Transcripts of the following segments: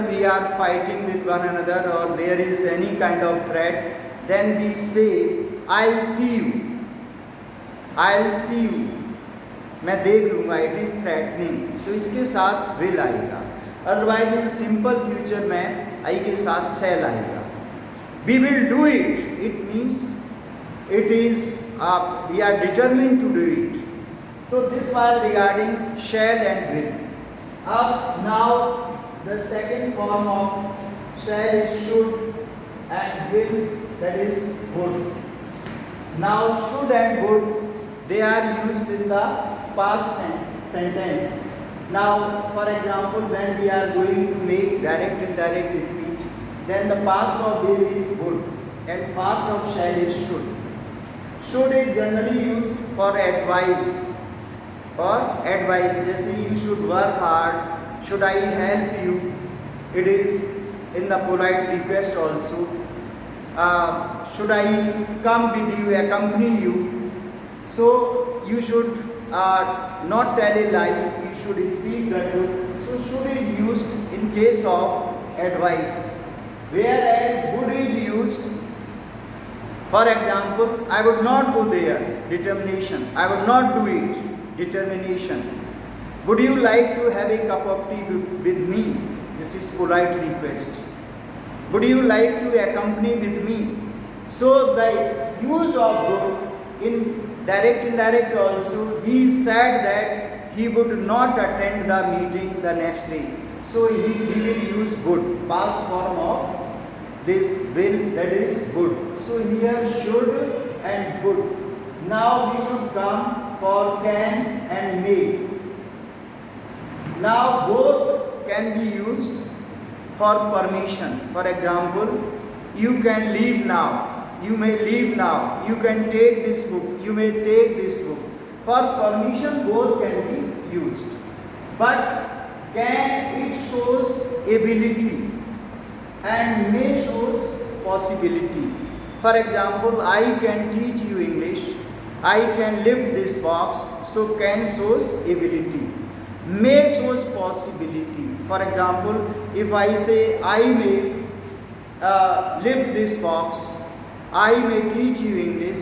we are fighting with one another or there is any kind of threat, then we say, I'll see you. I'll see you. मैं देख लूँगा. It is threatening. तो इसके साथ will आएगा. Otherwise in simple future में आई के साथ सेल आएगा. We will do it. It means it is we are determined to do it. तो this was regarding shall and will. अब now the second form of shall is should and will, that is would. Now should and would, they are used in the past tense sentence. Now for example, when we are going to make direct indirect speech, then the past of will is would and past of shall is should. Should is generally used for advice. For advice, जैसे you should work hard, should I help you, it is in the polite request also. Should I come with you, accompany you? So you should not tell a lie, you should speak the truth. So should is used in case of advice, whereas would is used, for example, I would not go there, determination, I would not do it, determination. Would you like to have a cup of tea with me? This is polite request. Would you like to accompany with me? So the use of would in direct indirect also, he said that he would not attend the meeting the next day. So he will use would, past form of this will, that is would. So here should and would. Now we should come for can and may. Now both can be used for permission. For example, you can leave now, you may leave now, you can take this book, you may take this book. For permission both can be used. But can, it shows ability and may shows possibility. For example, I can teach you English, I can lift this box. So can shows ability, may shows possibility. For example, if I say I may lift this box, I may teach you English,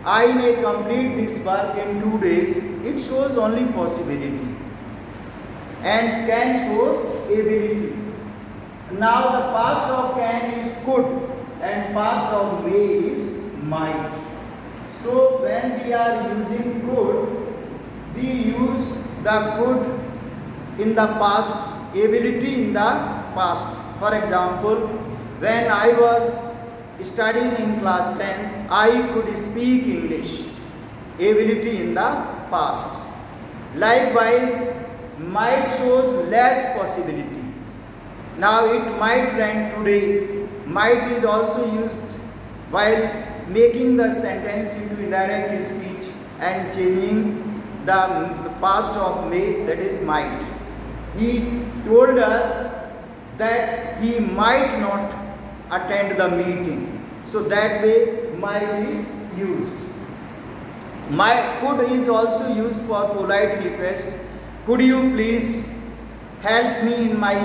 I may complete this work in 2 days, it shows only possibility. And can shows ability. Now the past of can is could and past of may is might. So when we are using could, we use the could in the past, ability in the past. For example, when I was studying in class 10, I could speak English, ability in the past. Likewise, might shows less possibility. Now it might rain today. Might is also used while making the sentence into indirect speech and changing the past of may, that is might. He told us that he might not attend the meeting. So that way might is used. Could is also used for polite request. Could you please help me in my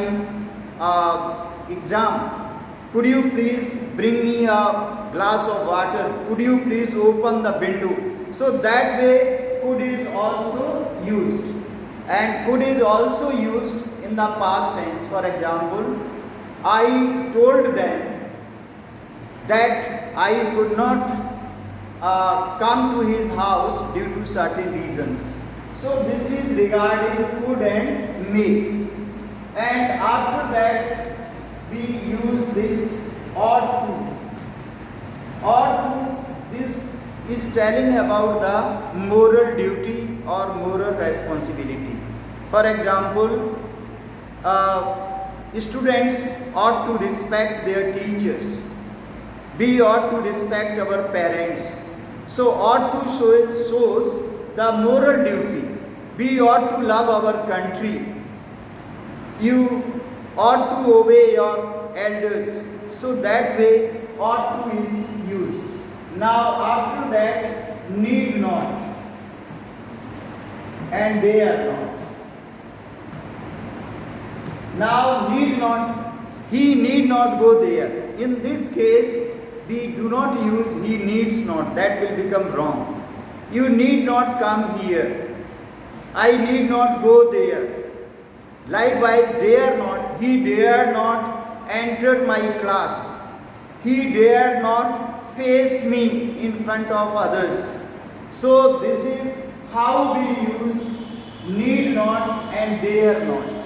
exam? Could you please bring me a glass of water? Could you please open the window? So that way could is also used. And could is also used in the past tense. For example, I told them that I could not come to his house due to certain reasons. So this is regarding could and may. And after that we use this ought to. Ought to, this is telling about the moral duty or moral responsibility. For example, students ought to respect their teachers. We ought to respect our parents. So ought to shows the moral duty. We ought to love our country. You ought to obey your elders. So that way ought to is used. Now after that, need not and dare not. Now need not, he need not go there. In this case, we do not use he needs not. That will become wrong. You need not come here. I need not go there. Likewise, dare not. He dare not enter my class. He dare not face me in front of others. So this is how we use need not and dare not.